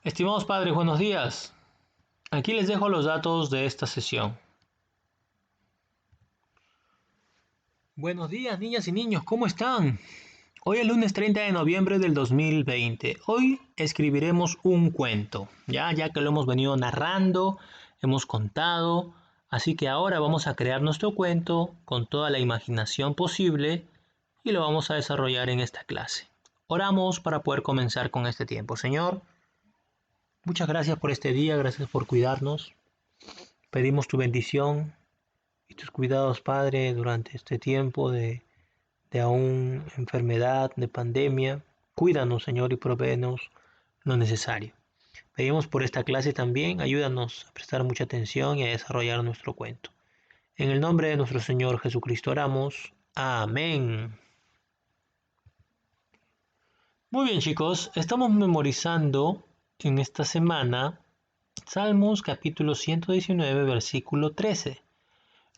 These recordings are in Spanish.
Estimados padres, buenos días. Aquí les dejo los datos de esta sesión. Buenos días, niñas y niños, ¿cómo están? Hoy es lunes 30 de noviembre del 2020. Hoy escribiremos un cuento, ya que lo hemos venido narrando, hemos contado, así que ahora vamos a crear nuestro cuento con toda la imaginación posible y lo vamos a desarrollar en esta clase. Oramos para poder comenzar con este tiempo. Señor, muchas gracias por este día, gracias por cuidarnos. Pedimos tu bendición y tus cuidados, Padre, durante este tiempo de aún enfermedad, de pandemia. Cuídanos, Señor, y provéenos lo necesario. Pedimos por esta clase también, ayúdanos a prestar mucha atención y a desarrollar nuestro cuento. En el nombre de nuestro Señor Jesucristo oramos. Amén. Muy bien, chicos, estamos memorizando en esta semana Salmos capítulo 119, versículo 13.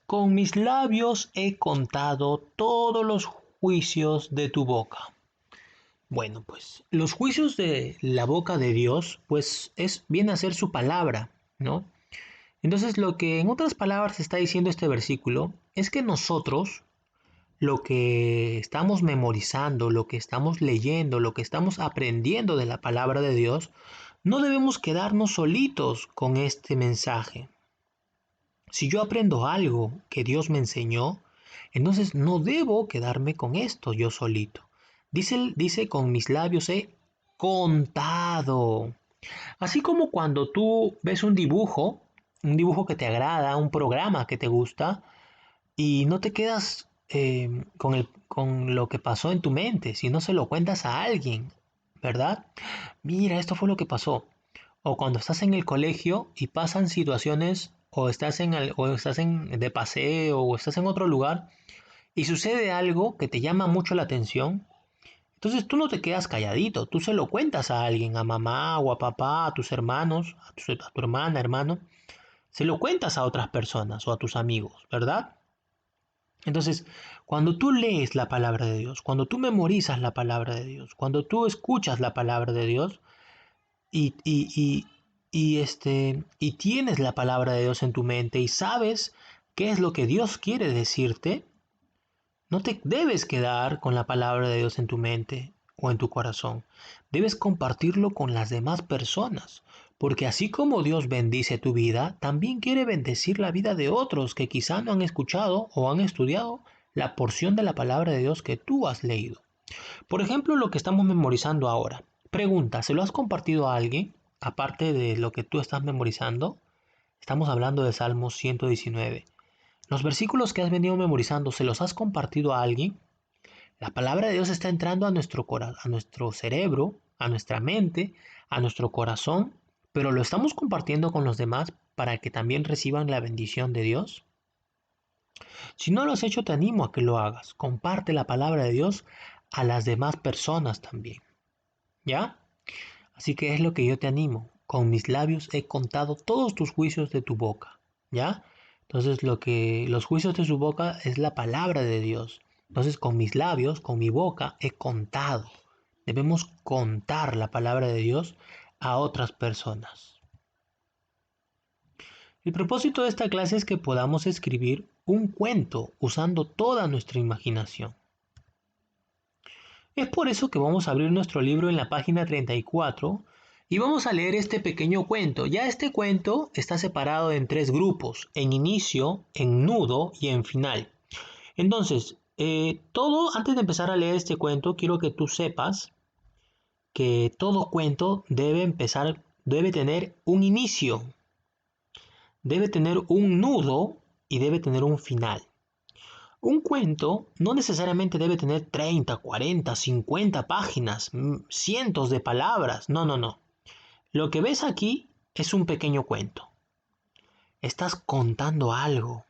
Con mis labios he contado todos los juicios de tu boca. Bueno, pues los juicios de la boca de Dios, pues viene a ser su palabra, ¿no? Entonces lo que en otras palabras está diciendo este versículo es que nosotros, lo que estamos memorizando, lo que estamos leyendo, lo que estamos aprendiendo de la palabra de Dios, no debemos quedarnos solitos con este mensaje. Si yo aprendo algo que Dios me enseñó, entonces no debo quedarme con esto yo solito. Dice con mis labios he contado. Así como cuando tú ves un dibujo que te agrada, un programa que te gusta, y no te quedas con lo que pasó en tu mente, sino se lo cuentas a alguien, ¿verdad? Mira, esto fue lo que pasó. O cuando estás en el colegio y pasan situaciones o estás de paseo o estás en otro lugar y sucede algo que te llama mucho la atención, entonces tú no te quedas calladito, tú se lo cuentas a alguien, a mamá o a papá, a tus hermanos, a tu hermana, hermano, se lo cuentas a otras personas o a tus amigos, ¿verdad? Entonces, cuando tú lees la palabra de Dios, cuando tú memorizas la palabra de Dios, cuando tú escuchas la palabra de Dios, y, y, y, y tienes la palabra de Dios en tu mente y sabes qué es lo que Dios quiere decirte, no te debes quedar con la palabra de Dios en tu mente o en tu corazón. Debes compartirlo con las demás personas, porque así como Dios bendice tu vida, también quiere bendecir la vida de otros que quizá no han escuchado o han estudiado la porción de la palabra de Dios que tú has leído. Por ejemplo, lo que estamos memorizando ahora. Pregunta, ¿se lo has compartido a alguien? Aparte de lo que tú estás memorizando, estamos hablando de Salmos 119. Los versículos que has venido memorizando, ¿se los has compartido a alguien? La palabra de Dios está entrando a nuestro cerebro, a nuestra mente, a nuestro corazón, pero lo estamos compartiendo con los demás para que también reciban la bendición de Dios. Si no lo has hecho, te animo a que lo hagas. Comparte la palabra de Dios a las demás personas también. ¿Ya? Así que es lo que yo te animo. Con mis labios he contado todos tus juicios de tu boca. ¿Ya? Entonces los juicios de su boca es la palabra de Dios. Entonces con mis labios, con mi boca he contado. Debemos contar la palabra de Dios a otras personas. El propósito de esta clase es que podamos escribir un cuento usando toda nuestra imaginación. Es por eso que vamos a abrir nuestro libro en la página 34 y vamos a leer este pequeño cuento. Ya este cuento está separado en tres grupos, en inicio, en nudo y en final. Entonces, antes de empezar a leer este cuento, quiero que tú sepas que todo cuento debe tener un inicio, debe tener un nudo y debe tener un final. Un cuento no necesariamente debe tener 30, 40, 50 páginas, cientos de palabras. No, no, no. Lo que ves aquí es un pequeño cuento. Estás contando algo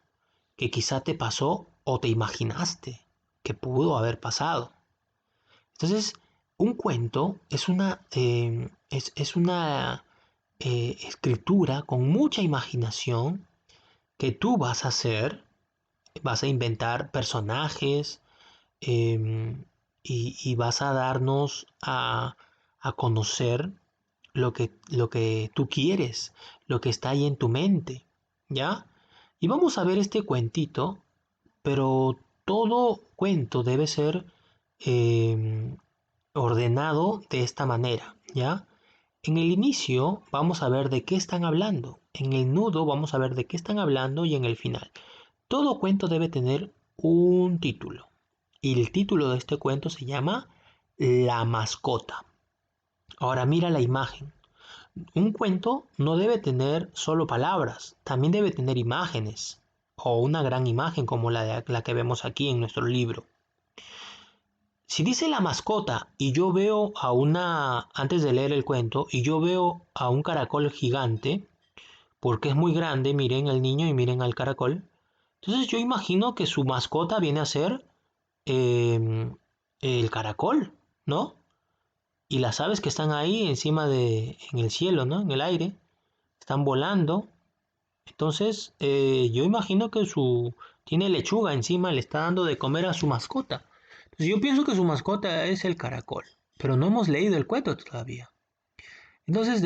que quizá te pasó o te imaginaste que pudo haber pasado. Entonces, un cuento es una escritura con mucha imaginación que tú vas a hacer, vas a inventar personajes, y vas a darnos a conocer lo que tú quieres, lo que está ahí en tu mente, ¿ya? Y vamos a ver este cuentito, pero todo cuento debe ser eh, ordenado de esta manera, ¿ya? En el inicio vamos a ver de qué están hablando, en el nudo vamos a ver de qué están hablando y en el final. Todo cuento debe tener un título y el título de este cuento se llama La mascota. Ahora mira la imagen. Un cuento no debe tener solo palabras, también debe tener imágenes o una gran imagen como la que vemos aquí en nuestro libro. Si dice la mascota y yo veo antes de leer el cuento, y yo veo a un caracol gigante, porque es muy grande, miren al niño y miren al caracol, entonces yo imagino que su mascota viene a ser eh, el caracol, ¿no? Y las aves que están ahí en el cielo, ¿no? En el aire, están volando. Entonces, yo imagino que tiene lechuga encima, le está dando de comer a su mascota. Entonces, yo pienso que su mascota es el caracol, pero no hemos leído el cuento todavía. Entonces,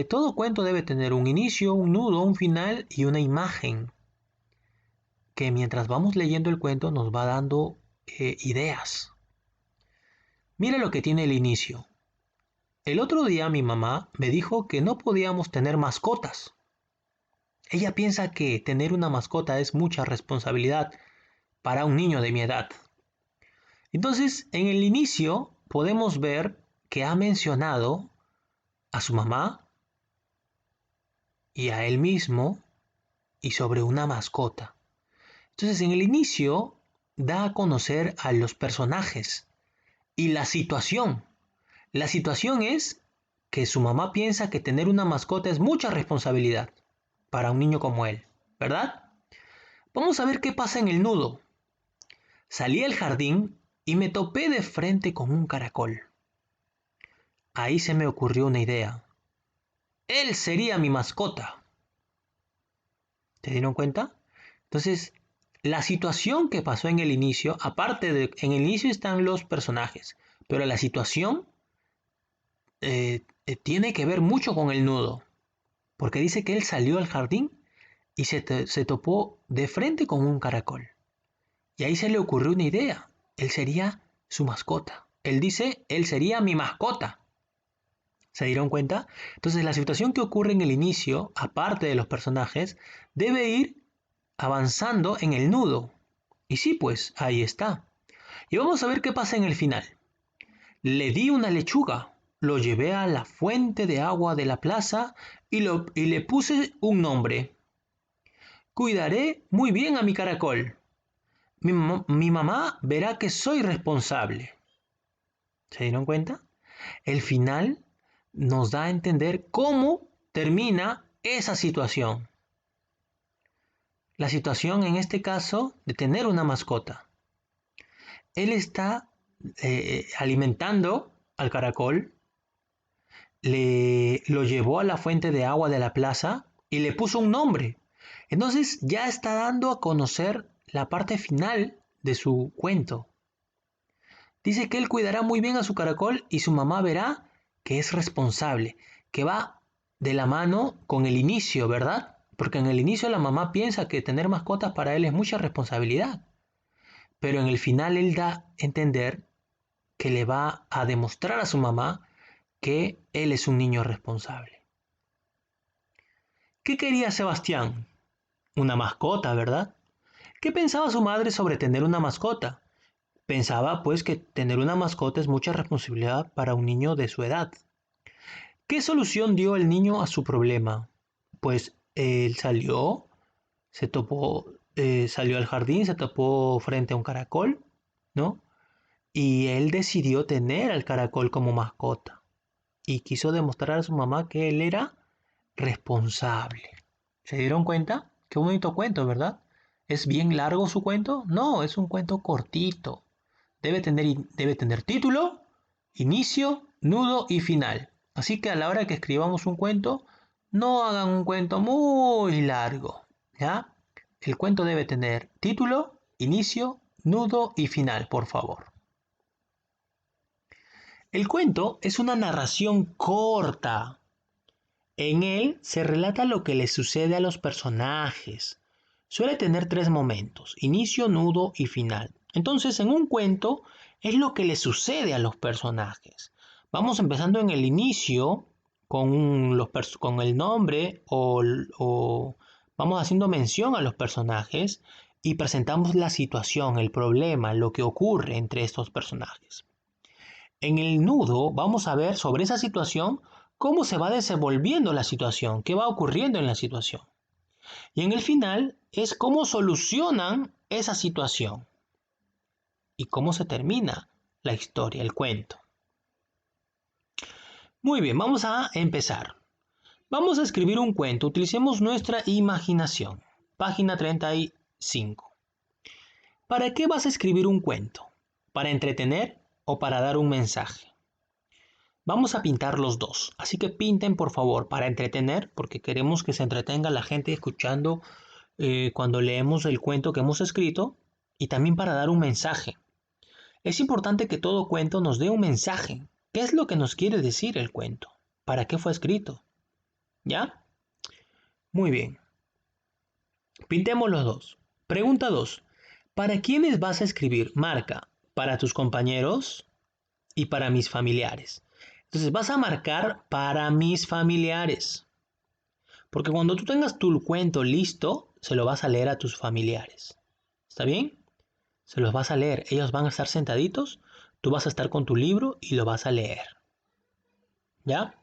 todo cuento debe tener un inicio, un nudo, un final y una imagen que mientras vamos leyendo el cuento nos va dando ideas. Mira lo que tiene el inicio. El otro día mi mamá me dijo que no podíamos tener mascotas. Ella piensa que tener una mascota es mucha responsabilidad para un niño de mi edad. Entonces, en el inicio podemos ver que ha mencionado a su mamá y a él mismo y sobre una mascota. Entonces, en el inicio da a conocer a los personajes y la situación. La situación es que su mamá piensa que tener una mascota es mucha responsabilidad para un niño como él, ¿verdad? Vamos a ver qué pasa en el nudo. Salí al jardín y me topé de frente con un caracol. Ahí se me ocurrió una idea. Él sería mi mascota. ¿Se dieron cuenta? Entonces, la situación que pasó en el inicio, en el inicio están los personajes, pero la situación tiene que ver mucho con el nudo, porque dice que él salió al jardín y se topó de frente con un caracol. Y ahí se le ocurrió una idea. Él sería su mascota. Él dice, él sería mi mascota. ¿Se dieron cuenta? Entonces la situación que ocurre en el inicio, aparte de los personajes, debe ir avanzando en el nudo. Y sí, pues ahí está. Y vamos a ver qué pasa en el final. Le di una lechuga, lo llevé a la fuente de agua de la plaza y le puse un nombre. Cuidaré muy bien a mi caracol. Mi mamá verá que soy responsable. ¿Se dieron cuenta? El final nos da a entender cómo termina esa situación. La situación en este caso de tener una mascota. Él está alimentando al caracol, lo llevó a la fuente de agua de la plaza y le puso un nombre. Entonces ya está dando a conocer la parte final de su cuento. Dice que él cuidará muy bien a su caracol y su mamá verá que es responsable, que va de la mano con el inicio, ¿verdad? Porque en el inicio la mamá piensa que tener mascotas para él es mucha responsabilidad, pero en el final él da a entender que le va a demostrar a su mamá que él es un niño responsable. ¿Qué quería Sebastián? Una mascota, ¿verdad? ¿Qué pensaba su madre sobre tener una mascota? Pensaba pues que tener una mascota es mucha responsabilidad para un niño de su edad. ¿Qué solución dio el niño a su problema? Pues él salió al jardín, se topó frente a un caracol, ¿no? Y él decidió tener al caracol como mascota y quiso demostrar a su mamá que él era responsable. ¿Se dieron cuenta? Qué bonito cuento, ¿verdad? ¿Es bien largo su cuento? No, es un cuento cortito. Debe tener título, inicio, nudo y final. Así que a la hora que escribamos un cuento, no hagan un cuento muy largo, ¿ya? El cuento debe tener título, inicio, nudo y final, por favor. El cuento es una narración corta, En él se relata lo que les sucede a los personajes. Suele tener 3 momentos: inicio, nudo y final. Entonces, en un cuento es lo que les sucede a los personajes. Vamos empezando en el inicio con el nombre o vamos haciendo mención a los personajes y presentamos la situación, el problema, lo que ocurre entre estos personajes. En el nudo vamos a ver sobre esa situación cómo se va desenvolviendo la situación, qué va ocurriendo en la situación. Y en el final es cómo solucionan esa situación y cómo se termina la historia, el cuento. Muy bien, vamos a empezar. Vamos a escribir un cuento, utilicemos nuestra imaginación. Página 35. ¿Para qué vas a escribir un cuento? ¿Para entretener o para dar un mensaje? Vamos a pintar los dos, así que pinten por favor para entretener, porque queremos que se entretenga la gente escuchando cuando leemos el cuento que hemos escrito, y también para dar un mensaje. Es importante que todo cuento nos dé un mensaje. ¿Qué es lo que nos quiere decir el cuento? ¿Para qué fue escrito? ¿Ya? Muy bien. Pintemos los dos. Pregunta 2. ¿Para quiénes vas a escribir? Marca, para tus compañeros y para mis familiares. Entonces vas a marcar para mis familiares. Porque cuando tú tengas tu cuento listo, se lo vas a leer a tus familiares. ¿Está bien? Se los vas a leer. Ellos van a estar sentaditos, tú vas a estar con tu libro y lo vas a leer. ¿Ya?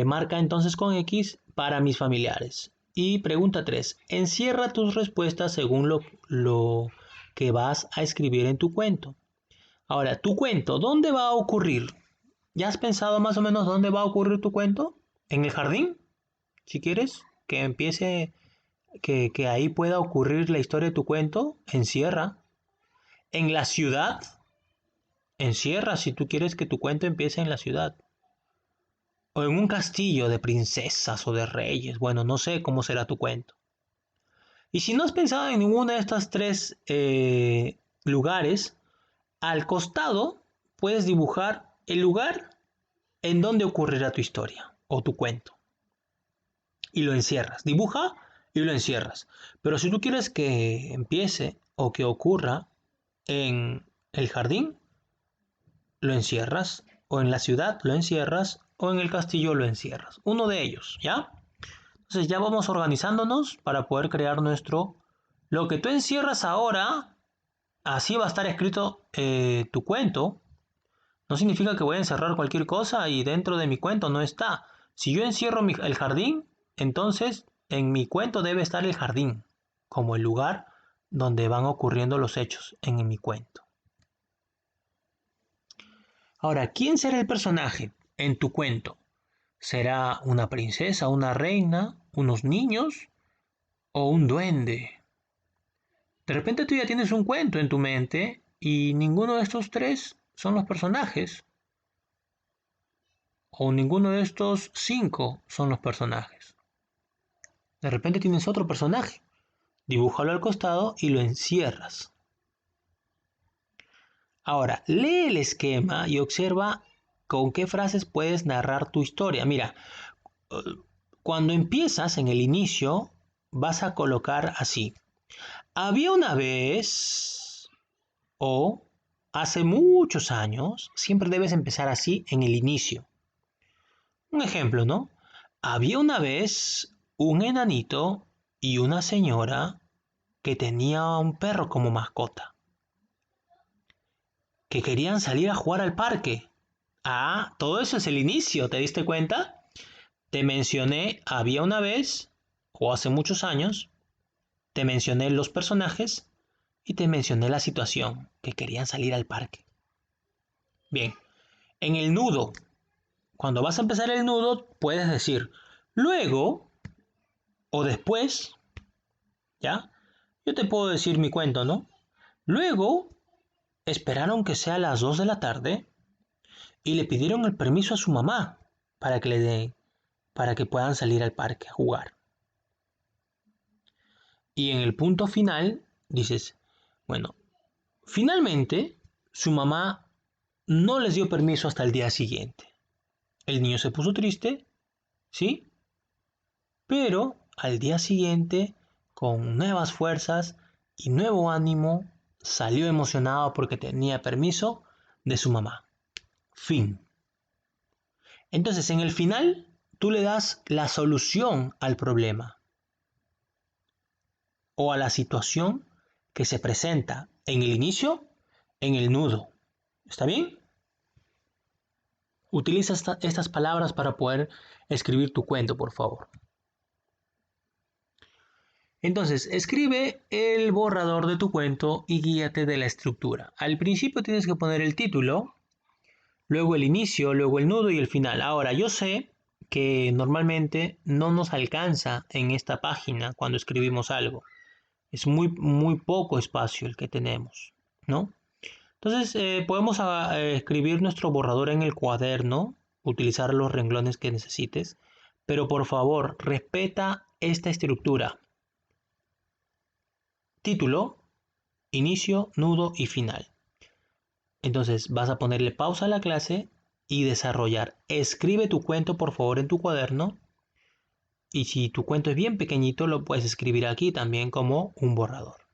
Marca entonces con X para mis familiares. Y pregunta 3. Encierra tus respuestas según lo que vas a escribir en tu cuento. Ahora, tu cuento, ¿dónde va a ocurrir? ¿Ya has pensado más o menos dónde va a ocurrir tu cuento? ¿En el jardín? Si quieres que empiece, que ahí pueda ocurrir la historia de tu cuento, encierra. En la ciudad, encierra si tú quieres que tu cuento empiece en la ciudad. O en un castillo de princesas o de reyes. Bueno, no sé cómo será tu cuento. Y si no has pensado en ninguno de estos 3 lugares, al costado puedes dibujar el lugar en donde ocurrirá tu historia o tu cuento. Y lo encierras. Dibuja y lo encierras. Pero si tú quieres que empiece o que ocurra en el jardín, lo encierras. O en la ciudad lo encierras. O en el castillo lo encierras. Uno de ellos, ¿ya? Entonces ya vamos organizándonos para poder crear nuestro... Lo que tú encierras ahora, así va a estar escrito tu cuento. No significa que voy a encerrar cualquier cosa y dentro de mi cuento no está. Si yo encierro el jardín, entonces en mi cuento debe estar el jardín, como el lugar donde van ocurriendo los hechos en mi cuento. Ahora, ¿quién será el personaje en tu cuento? ¿Será una princesa, una reina, unos niños o un duende? De repente tú ya tienes un cuento en tu mente y ninguno de estos 3 son los personajes. O ninguno de estos 5 son los personajes. De repente tienes otro personaje. Dibújalo al costado y lo encierras. Ahora, lee el esquema y observa con qué frases puedes narrar tu historia. Mira, cuando empiezas en el inicio, vas a colocar así. Había una vez o hace muchos años, siempre debes empezar así en el inicio. Un ejemplo, ¿no? Había una vez un enanito y una señora que tenía un perro como mascota, que querían salir a jugar al parque. Ah, todo eso es el inicio, ¿te diste cuenta? Te mencioné había una vez, o hace muchos años, te mencioné los personajes y te mencioné la situación, que querían salir al parque. Bien, en el nudo, cuando vas a empezar el nudo, puedes decir luego o después, ¿ya? Yo te puedo decir mi cuento, ¿no? Luego esperaron que sea las 2 de la tarde y le pidieron el permiso a su mamá para que para que puedan salir al parque a jugar. Y en el punto final dices, bueno, finalmente su mamá no les dio permiso hasta el día siguiente. El niño se puso triste ¿sí? Pero al día siguiente, con nuevas fuerzas y nuevo ánimo, salió emocionado porque tenía permiso de su mamá. Fin. Entonces, en el final, tú le das la solución al problema o a la situación que se presenta en el inicio, en el nudo. ¿Está bien? Utiliza estas palabras para poder escribir tu cuento, por favor. Entonces, escribe el borrador de tu cuento y guíate de la estructura. Al principio tienes que poner el título, luego el inicio, luego el nudo y el final. Ahora, yo sé que normalmente no nos alcanza en esta página cuando escribimos algo. Es muy poco espacio el que tenemos, ¿no? Entonces, podemos escribir nuestro borrador en el cuaderno, utilizar los renglones que necesites, pero por favor, respeta esta estructura. Título, inicio, nudo y final. Entonces vas a ponerle pausa a la clase y desarrollar. Escribe tu cuento por favor en tu cuaderno y si tu cuento es bien pequeñito lo puedes escribir aquí también como un borrador.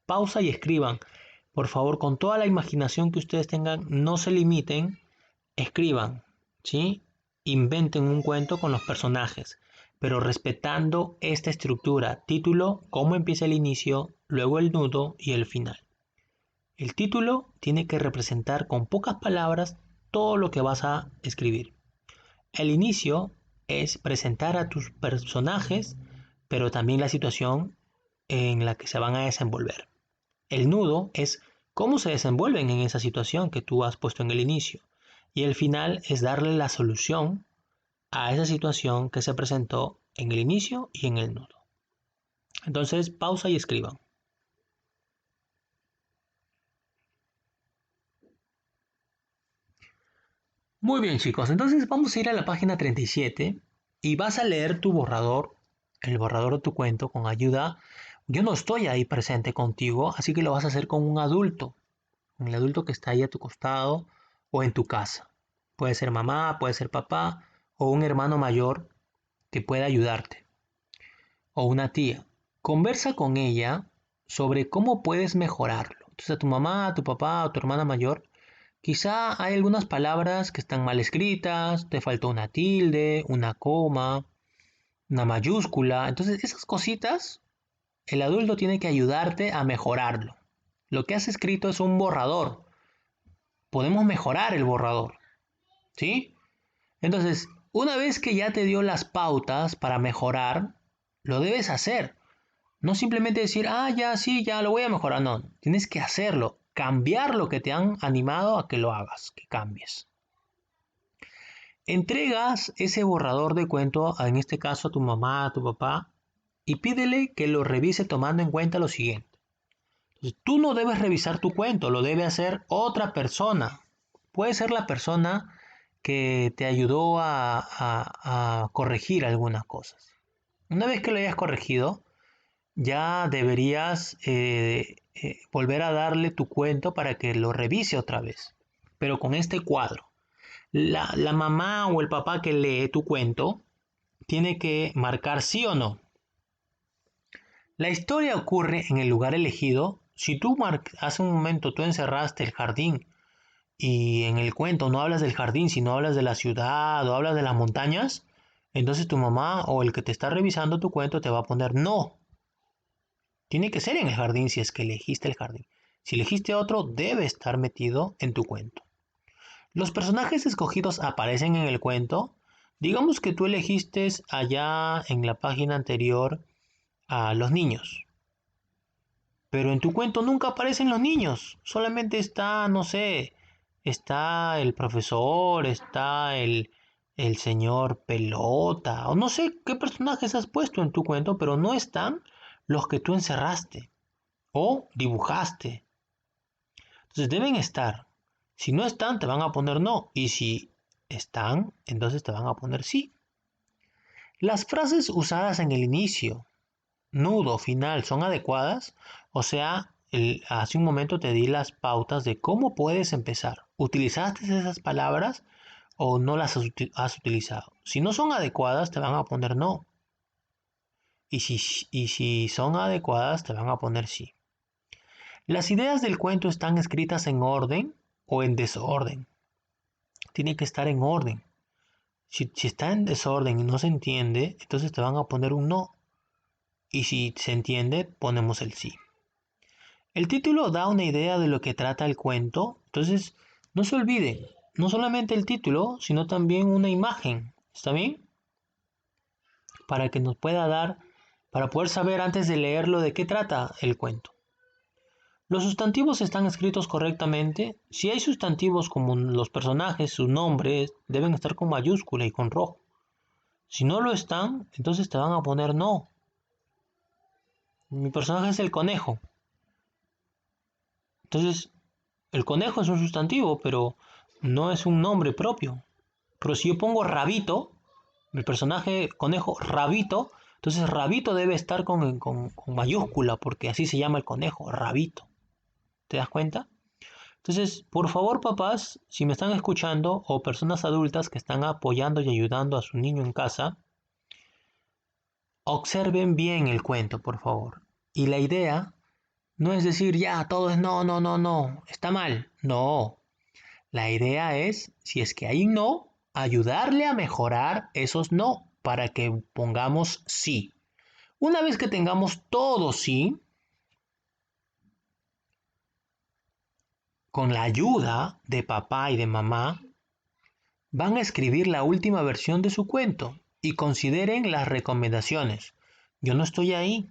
Pausa y escriban. Por favor, con toda la imaginación que ustedes tengan, no se limiten, escriban, ¿sí? Inventen un cuento con los personajes, pero respetando esta estructura. Título, cómo empieza el inicio, luego el nudo y el final. El título tiene que representar con pocas palabras todo lo que vas a escribir. El inicio es presentar a tus personajes, pero también la situación en la que se van a desenvolver. El nudo es cómo se desenvuelven en esa situación que tú has puesto en el inicio. Y el final es darle la solución a esa situación que se presentó en el inicio y en el nudo. Entonces, pausa y escriban. Muy bien, chicos, entonces vamos a ir a la página 37 y vas a leer tu borrador, el borrador de tu cuento con ayuda. Yo no estoy ahí presente contigo, así que lo vas a hacer con un adulto, el adulto que está ahí a tu costado o en tu casa. Puede ser mamá, puede ser papá o un hermano mayor que pueda ayudarte o una tía. Conversa con ella sobre cómo puedes mejorarlo. Entonces a tu mamá, a tu papá o tu hermana mayor, quizá hay algunas palabras que están mal escritas, te faltó una tilde, una coma, una mayúscula. Entonces esas cositas, el adulto tiene que ayudarte a mejorarlo. Lo que has escrito es un borrador. Podemos mejorar el borrador, ¿sí? Entonces, una vez que ya te dio las pautas para mejorar, lo debes hacer. No simplemente decir, ah, ya, sí, ya lo voy a mejorar. No, tienes que hacerlo. Cambiar lo que te han animado a que lo hagas, que cambies. Entregas ese borrador de cuento, en este caso a tu mamá, a tu papá, y pídele que lo revise tomando en cuenta lo siguiente. Entonces, tú no debes revisar tu cuento, lo debe hacer otra persona. Puede ser la persona que te ayudó a corregir algunas cosas. Una vez que lo hayas corregido, ya deberías volver a darle tu cuento para que lo revise otra vez, pero con este cuadro. La mamá o el papá que lee tu cuento tiene que marcar sí o no. La historia ocurre en el lugar elegido. Si tú hace un momento tú encerraste el jardín y en el cuento no hablas del jardín, sino hablas de la ciudad o hablas de las montañas, entonces tu mamá o el que te está revisando tu cuento te va a poner no. Tiene que ser en el jardín si es que elegiste el jardín. Si elegiste otro, debe estar metido en tu cuento. Los personajes escogidos aparecen en el cuento. Digamos que tú elegiste allá en la página anterior a los niños. Pero en tu cuento nunca aparecen los niños. Solamente está, no sé, está el profesor, está el señor pelota, o no sé qué personajes has puesto en tu cuento, pero no están los que tú encerraste o dibujaste. Entonces deben estar. Si no están, te van a poner no. Y si están, entonces te van a poner sí. Las frases usadas en el inicio, nudo, final, son adecuadas. O sea, hace un momento te di las pautas de cómo puedes empezar. ¿Utilizaste esas palabras o no las has utilizado. Si no son adecuadas, te van a poner no. Y si son adecuadas, te van a poner sí. Las ideas del cuento están escritas en orden o en desorden. Tiene que estar en orden. Si está en desorden y no se entiende, entonces te van a poner un no. Y si se entiende, ponemos el sí. El título da una idea de lo que trata el cuento, entonces no se olviden, no solamente el título, sino también una imagen, ¿está bien? Para que nos pueda dar, para poder saber antes de leerlo de qué trata el cuento. Los sustantivos están escritos correctamente. Si hay sustantivos como los personajes, sus nombres, deben estar con mayúscula y con rojo. Si no lo están, entonces te van a poner no. Mi personaje es el conejo. Entonces, el conejo es un sustantivo, pero no es un nombre propio. Pero si yo pongo Rabito, el personaje conejo Rabito, entonces Rabito debe estar con mayúscula, porque así se llama el conejo, Rabito. ¿Te das cuenta? Entonces, por favor, papás, si me están escuchando o personas adultas que están apoyando y ayudando a su niño en casa, observen bien el cuento, por favor. Y la idea no es decir, ya, todo es no, no, no, no, está mal. No. La idea es, si es que hay un no, ayudarle a mejorar esos no para que pongamos sí. Una vez que tengamos todo sí, con la ayuda de papá y de mamá, van a escribir la última versión de su cuento y consideren las recomendaciones. Yo no estoy ahí,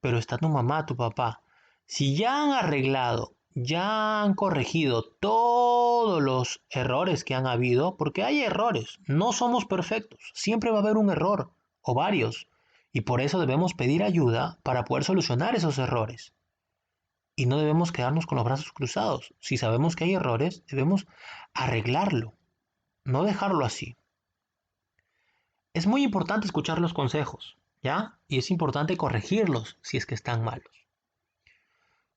pero está tu mamá, tu papá. Si ya han arreglado, ya han corregido todos los errores que han habido, porque hay errores, no somos perfectos, siempre va a haber un error o varios, y por eso debemos pedir ayuda para poder solucionar esos errores. Y no debemos quedarnos con los brazos cruzados. Si sabemos que hay errores, debemos arreglarlo, no dejarlo así. Es muy importante escuchar los consejos, ¿ya? Y es importante corregirlos si es que están malos.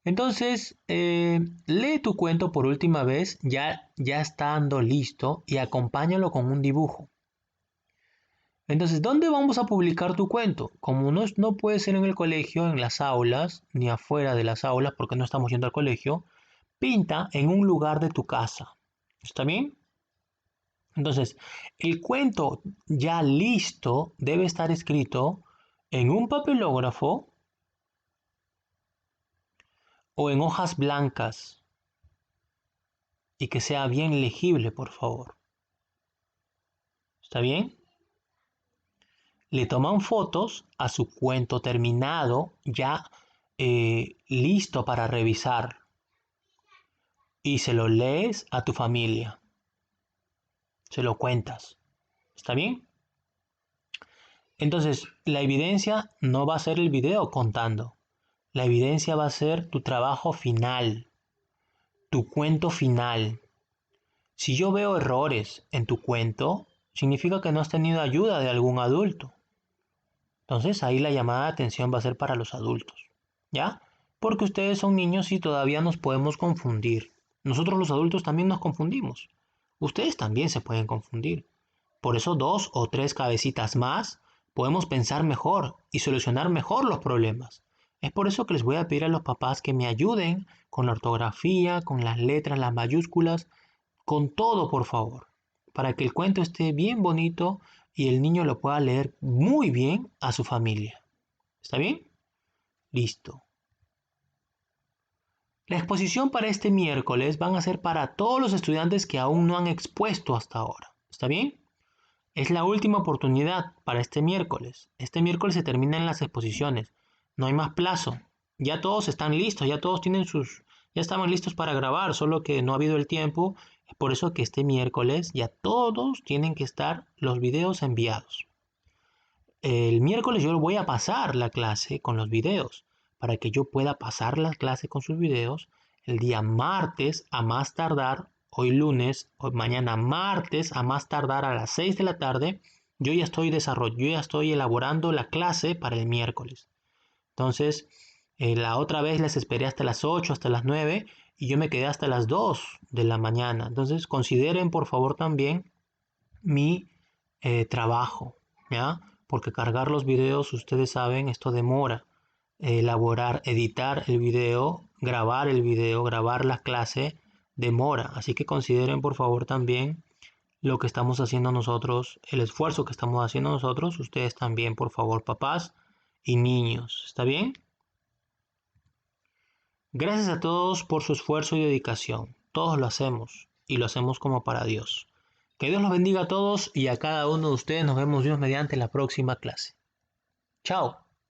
Entonces, lee tu cuento por última vez, ya estando listo, y acompáñalo con un dibujo. Entonces, ¿dónde vamos a publicar tu cuento? Como no puede ser en el colegio, en las aulas, ni afuera de las aulas, porque no estamos yendo al colegio, pinta en un lugar de tu casa. ¿Está bien? Entonces, el cuento ya listo debe estar escrito en un papelógrafo o en hojas blancas y que sea bien legible, por favor. ¿Está bien? Le toman fotos a su cuento terminado, ya listo para revisar, y se lo lees a tu familia. Se lo cuentas. ¿Está bien? Entonces, la evidencia no va a ser el video contando. La evidencia va a ser tu trabajo final, tu cuento final. Si yo veo errores en tu cuento, significa que no has tenido ayuda de algún adulto. Entonces ahí la llamada de atención va a ser para los adultos, ¿ya? Porque ustedes son niños y todavía nos podemos confundir. Nosotros los adultos también nos confundimos. Ustedes también se pueden confundir. Por eso 2 o 3 cabecitas más podemos pensar mejor y solucionar mejor los problemas. Es por eso que les voy a pedir a los papás que me ayuden con la ortografía, con las letras, las mayúsculas, con todo, por favor, para que el cuento esté bien bonito y el niño lo pueda leer muy bien a su familia. ¿Está bien? Listo. La exposición para este miércoles van a ser para todos los estudiantes que aún no han expuesto hasta ahora. ¿Está bien? Es la última oportunidad para este miércoles. Este miércoles se terminan las exposiciones. No hay más plazo. Ya todos están listos, ya todos ya estaban listos para grabar, solo que no ha habido el tiempo. Es por eso que este miércoles ya todos tienen que estar los videos enviados. El miércoles yo voy a pasar la clase con los videos para que yo pueda pasar la clase con sus videos el día martes a más tardar, hoy lunes, o mañana martes a más tardar a las 6 de la tarde. Yo ya estoy elaborando la clase para el miércoles. Entonces, la otra vez les esperé hasta las 8, hasta las 9 y yo me quedé hasta las 2 de la mañana. Entonces, consideren por favor también mi trabajo, ¿ya? Porque cargar los videos, ustedes saben, esto demora. Elaborar, editar el video, grabar la clase, demora. Así que consideren por favor también lo que estamos haciendo nosotros, el esfuerzo que estamos haciendo nosotros, ustedes también, por favor, papás y niños. ¿Está bien? Gracias a todos por su esfuerzo y dedicación. Todos lo hacemos y lo hacemos como para Dios. Que Dios los bendiga a todos y a cada uno de ustedes. Nos vemos Dios mediante la próxima clase. Chao.